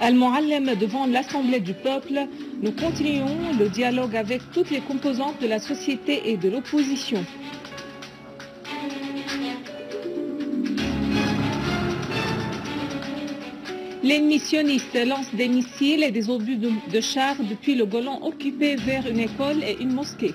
Al-Muallem devant l'Assemblée du peuple, nous continuons le dialogue avec toutes les composantes de la société et de l'opposition. Les missionnistes lancent des missiles et des obus de chars depuis le Golan occupé vers une école et une mosquée.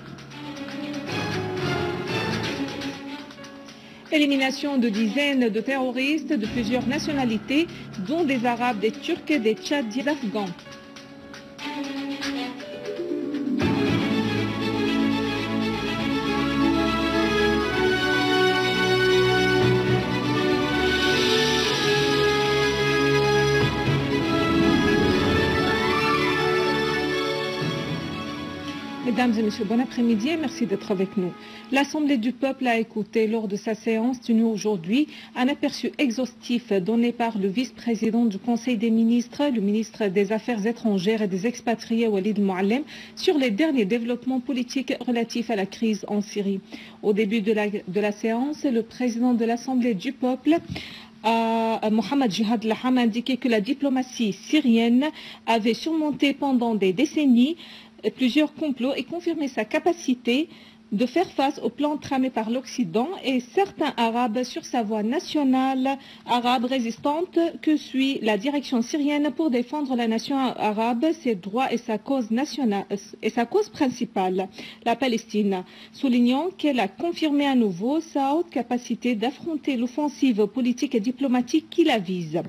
Élimination de dizaines de terroristes de plusieurs nationalités, dont des Arabes, des Turcs, des Tchadiens, des Afghans. Mesdames et messieurs, bon après-midi et merci d'être avec nous. L'Assemblée du peuple a écouté lors de sa séance tenue aujourd'hui un aperçu exhaustif donné par le vice-président du Conseil des ministres, le ministre des Affaires étrangères et des expatriés Walid Al-Muallem, sur les derniers développements politiques relatifs à la crise en Syrie. Au début de la séance, le président de l'Assemblée du peuple Mohamed Jihad Laham a indiqué que la diplomatie syrienne avait surmonté pendant des décennies plusieurs complots et confirmé sa capacité de faire face au plan tramé par l'Occident et certains Arabes sur sa voie nationale arabe résistante que suit la direction syrienne pour défendre la nation arabe, ses droits et sa cause nationale et sa cause principale, la Palestine, soulignant qu'elle a confirmé à nouveau sa haute capacité d'affronter l'offensive politique et diplomatique qui la vise.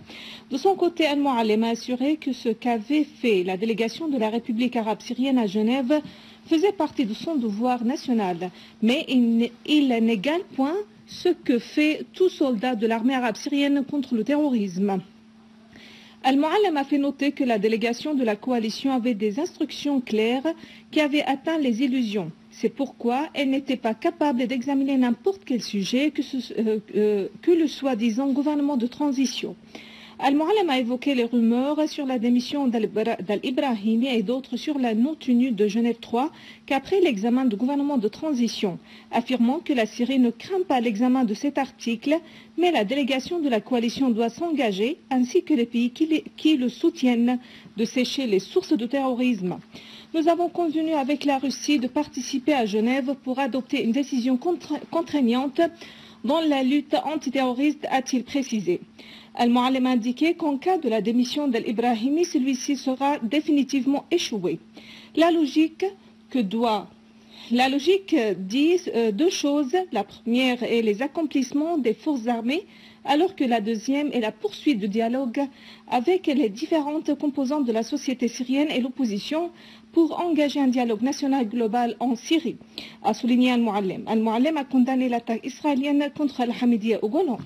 De son côté, Al-Muallem a assuré que ce qu'avait fait la délégation de la République arabe syrienne à Genève faisait partie de son devoir national, mais il n'égale point ce que fait tout soldat de l'armée arabe syrienne contre le terrorisme. Al-Muallem a fait noter que la délégation de la coalition avait des instructions claires qui avaient atteint les illusions. C'est pourquoi elle n'était pas capable d'examiner n'importe quel sujet que le soi-disant gouvernement de transition. Al-Muallem a évoqué les rumeurs sur la démission d'Al-Ibrahimi et d'autres sur la non-tenue de Genève 3 qu'après l'examen du gouvernement de transition, affirmant que la Syrie ne craint pas l'examen de cet article, mais la délégation de la coalition doit s'engager, ainsi que les pays qui le soutiennent, de sécher les sources de terrorisme. Nous avons convenu avec la Russie de participer à Genève pour adopter une décision contraignante dans la lutte antiterroriste, a-t-il précisé. Al-Muallem a indiqué qu'en cas de la démission d'Al-Ibrahimi, celui-ci sera définitivement échoué. La logique dit deux choses. La première est les accomplissements des forces armées, alors que la deuxième est la poursuite du dialogue avec les différentes composantes de la société syrienne et l'opposition pour engager un dialogue national global en Syrie, a souligné Al-Muallem. Al-Muallem a condamné l'attaque israélienne contre Al-Hamidiyya au Golan.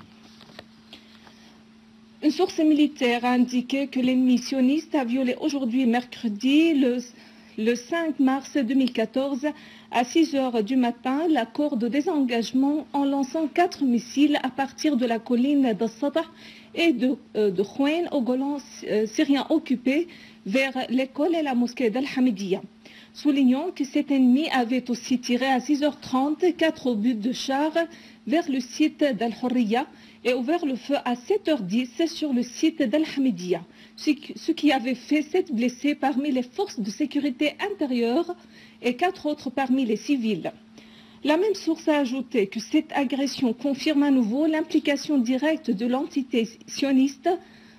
Une source militaire a indiqué que l'ennemi sioniste a violé aujourd'hui mercredi le 5 mars 2014 à 6 heures du matin l'accord de désengagement en lançant 4 missiles à partir de la colline d'As-Satah et de Khouain au Golan syrien occupé vers l'école et la mosquée d'Al-Hamidiyya. Soulignant que cet ennemi avait aussi tiré à 6h30 4 obus de chars vers le site d'Al-Hurriya et ouvert le feu à 7h10 sur le site d'Al-Hamidiyya, ce qui avait fait 7 blessés parmi les forces de sécurité intérieure et 4 autres parmi les civils. La même source a ajouté que cette agression confirme à nouveau l'implication directe de l'entité sioniste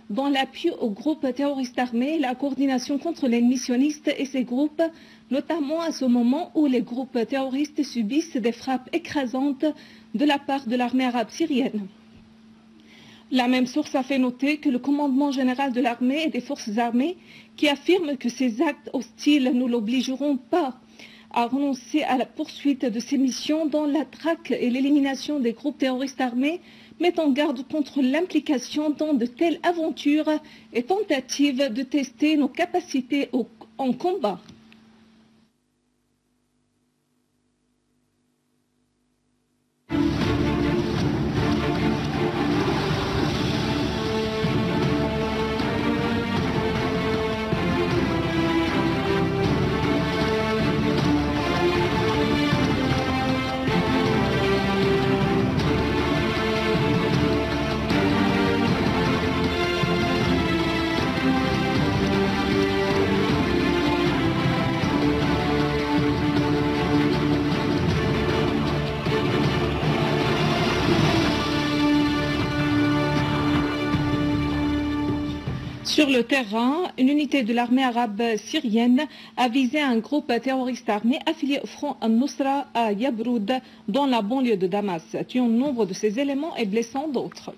dans l'appui aux groupes terroristes armés et la coordination contre l'ennemi sioniste et ses groupes, notamment à ce moment où les groupes terroristes subissent des frappes écrasantes de la part de l'armée arabe syrienne. La même source a fait noter que le commandement général de l'armée et des forces armées, qui affirme que ces actes hostiles ne l'obligeront pas à renoncer à la poursuite de ses missions dans la traque et l'élimination des groupes terroristes armés, met en garde contre l'implication dans de telles aventures et tentatives de tester nos capacités en combat. Sur le terrain, une unité de l'armée arabe syrienne a visé un groupe terroriste armé affilié au front al-Nusra à Yabroud, dans la banlieue de Damas, tuant nombre de ses éléments et blessant d'autres.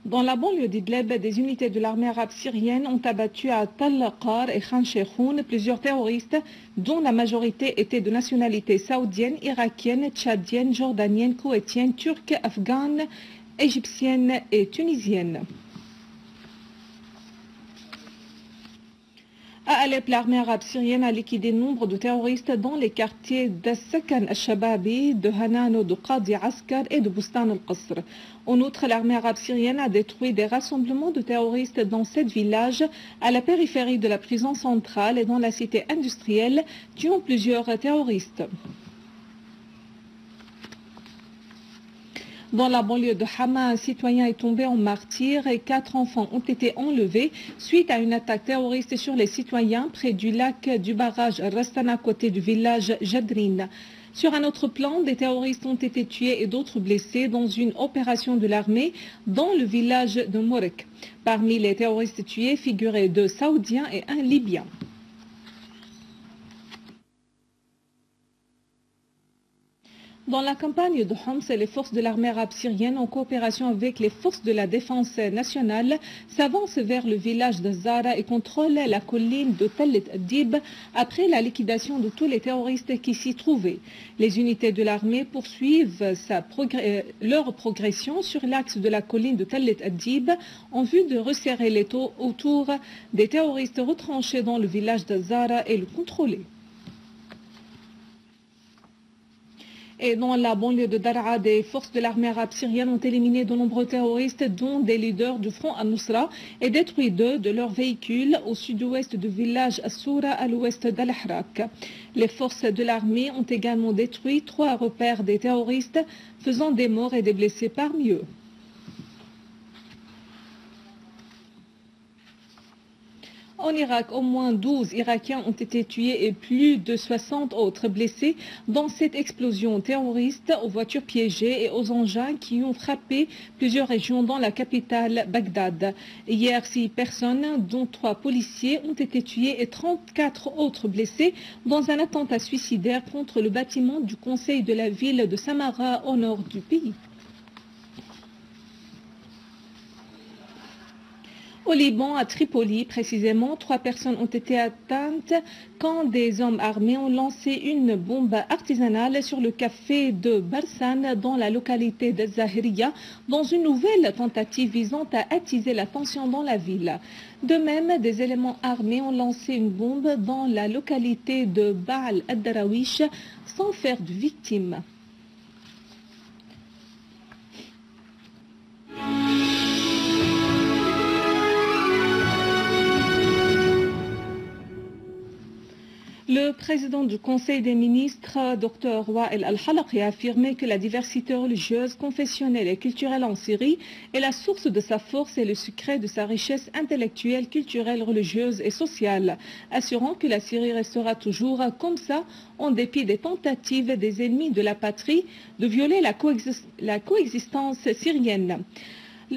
Dans la banlieue d'Idlib, des unités de l'armée arabe syrienne ont abattu à Tal Qar et Khan Sheikhoun plusieurs terroristes dont la majorité était de nationalité saoudienne, irakienne, tchadienne, jordanienne, koweïtienne, turque, afghane, égyptienne et tunisienne. À Alep, l'armée arabe syrienne a liquidé nombre de terroristes dans les quartiers d'As-Sakan al-Shababi, de Hanano, de Qadi Askar et de Bustan al-Qasr. En outre, l'armée arabe syrienne a détruit des rassemblements de terroristes dans 7 villages à la périphérie de la prison centrale et dans la cité industrielle, tuant plusieurs terroristes. Dans la banlieue de Hama, un citoyen est tombé en martyr et 4 enfants ont été enlevés suite à une attaque terroriste sur les citoyens près du lac du barrage Rastana à côté du village Jadrin. Sur un autre plan, des terroristes ont été tués et d'autres blessés dans une opération de l'armée dans le village de Morek. Parmi les terroristes tués figuraient 2 Saoudiens et un Libyen. Dans la campagne de Homs, les forces de l'armée arabe syrienne, en coopération avec les forces de la défense nationale, s'avancent vers le village de Zara et contrôlent la colline de Tel Adib après la liquidation de tous les terroristes qui s'y trouvaient. Les unités de l'armée poursuivent leur progression sur l'axe de la colline de Tel Adib en vue de resserrer les taux autour des terroristes retranchés dans le village de Zara et le contrôler. Et dans la banlieue de Daraa, des forces de l'armée arabe syrienne ont éliminé de nombreux terroristes, dont des leaders du front al-Nusra, et détruit 2 de leurs véhicules au sud-ouest du village Assoura, à l'ouest d'Al-Ahrak. Les forces de l'armée ont également détruit 3 repères des terroristes, faisant des morts et des blessés parmi eux. En Irak, au moins 12 Irakiens ont été tués et plus de 60 autres blessés dans cette explosion terroriste aux voitures piégées et aux engins qui ont frappé plusieurs régions dans la capitale Bagdad. Hier, 6 personnes, dont 3 policiers, ont été tués et 34 autres blessés dans un attentat suicidaire contre le bâtiment du conseil de la ville de Samara au nord du pays. Au Liban, à Tripoli, précisément, 3 personnes ont été atteintes quand des hommes armés ont lancé une bombe artisanale sur le café de Barsan dans la localité de Zahiriya, dans une nouvelle tentative visant à attiser la tension dans la ville. De même, des éléments armés ont lancé une bombe dans la localité de Baal ad-Darawish sans faire de victimes. Le président du Conseil des ministres, Dr Wael Al-Halaqi, a affirmé que la diversité religieuse, confessionnelle et culturelle en Syrie est la source de sa force et le secret de sa richesse intellectuelle, culturelle, religieuse et sociale, assurant que la Syrie restera toujours comme ça en dépit des tentatives des ennemis de la patrie de violer la coexistence syrienne.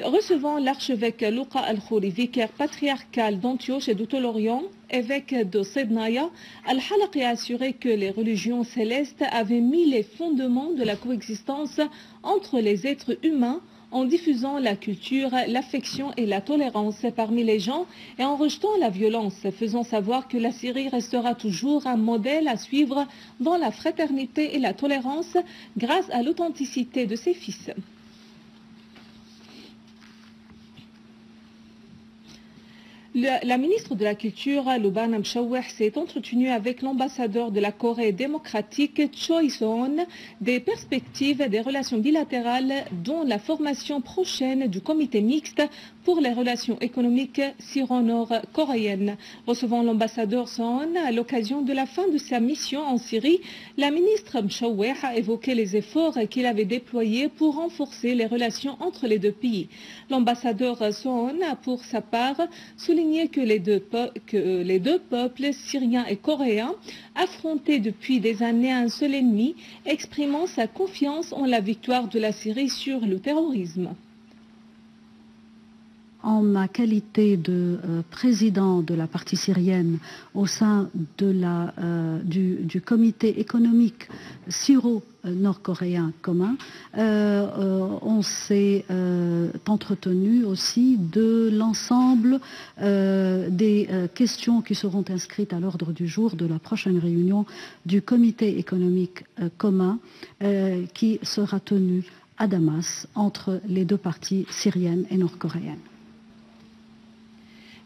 Recevant l'archevêque Luqa Al-Khouri, vicaire patriarcal d'Antioche et de Tolorian, évêque de Sednaya, Al-Halaqi a assuré que les religions célestes avaient mis les fondements de la coexistence entre les êtres humains en diffusant la culture, l'affection et la tolérance parmi les gens et en rejetant la violence, faisant savoir que la Syrie restera toujours un modèle à suivre dans la fraternité et la tolérance grâce à l'authenticité de ses fils. La ministre de la Culture, Lubana Mshaweh, s'est entretenue avec l'ambassadeur de la Corée démocratique, Choi So-on, des perspectives des relations bilatérales, dont la formation prochaine du comité mixte pour les relations économiques syro-nord-coréennes. Recevant l'ambassadeur Son à l'occasion de la fin de sa mission en Syrie, la ministre Mchaweh a évoqué les efforts qu'il avait déployés pour renforcer les relations entre les deux pays. L'ambassadeur Son a pour sa part souligné que les deux peuples, syriens et coréens, affrontaient depuis des années un seul ennemi, exprimant sa confiance en la victoire de la Syrie sur le terrorisme. En ma qualité de président de la partie syrienne au sein du comité économique syro-nord-coréen commun, on s'est entretenu aussi de l'ensemble des questions qui seront inscrites à l'ordre du jour de la prochaine réunion du comité économique commun qui sera tenue à Damas entre les deux parties syriennes et nord-coréennes.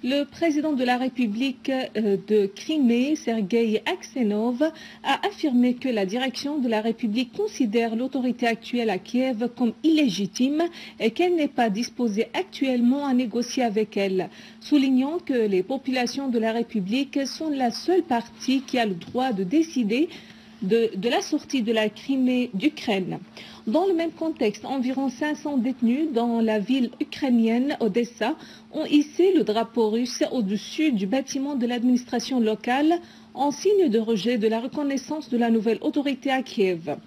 Le président de la République de Crimée, Sergueï Aksenov, a affirmé que la direction de la République considère l'autorité actuelle à Kiev comme illégitime et qu'elle n'est pas disposée actuellement à négocier avec elle, soulignant que les populations de la République sont la seule partie qui a le droit de décider de la sortie de la Crimée d'Ukraine. Dans le même contexte, environ 500 détenus dans la ville ukrainienne Odessa ont hissé le drapeau russe au-dessus du bâtiment de l'administration locale en signe de rejet de la reconnaissance de la nouvelle autorité à Kiev.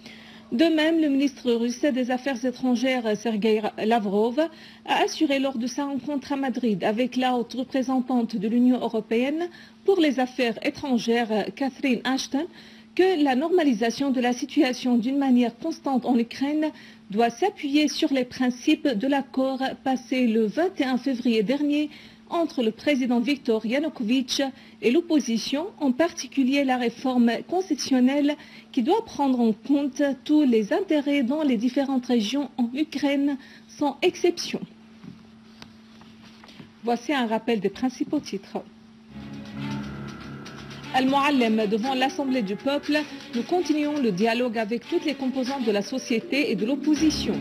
De même, le ministre russe des Affaires étrangères, Sergei Lavrov, a assuré lors de sa rencontre à Madrid avec la haute représentante de l'Union européenne pour les affaires étrangères, Catherine Ashton, que la normalisation de la situation d'une manière constante en Ukraine doit s'appuyer sur les principes de l'accord passé le 21 février dernier entre le président Viktor Yanukovych et l'opposition, en particulier la réforme constitutionnelle qui doit prendre en compte tous les intérêts dans les différentes régions en Ukraine, sans exception. Voici un rappel des principaux titres. Al-Muallem, devant l'Assemblée du peuple, nous continuons le dialogue avec toutes les composantes de la société et de l'opposition.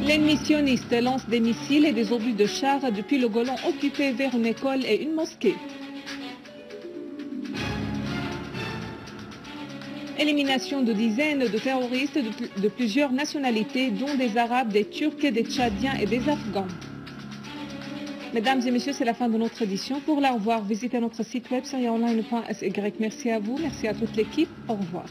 L'ennemi sioniste lance des missiles et des obus de chars depuis le Golan occupé vers une école et une mosquée. Élimination de dizaines de terroristes de plusieurs nationalités, dont des Arabes, des Turcs, des Tchadiens et des Afghans. Mesdames et messieurs, c'est la fin de notre édition. Pour la revoir, visitez notre site web syriaonline.sy. Merci à vous, merci à toute l'équipe. Au revoir.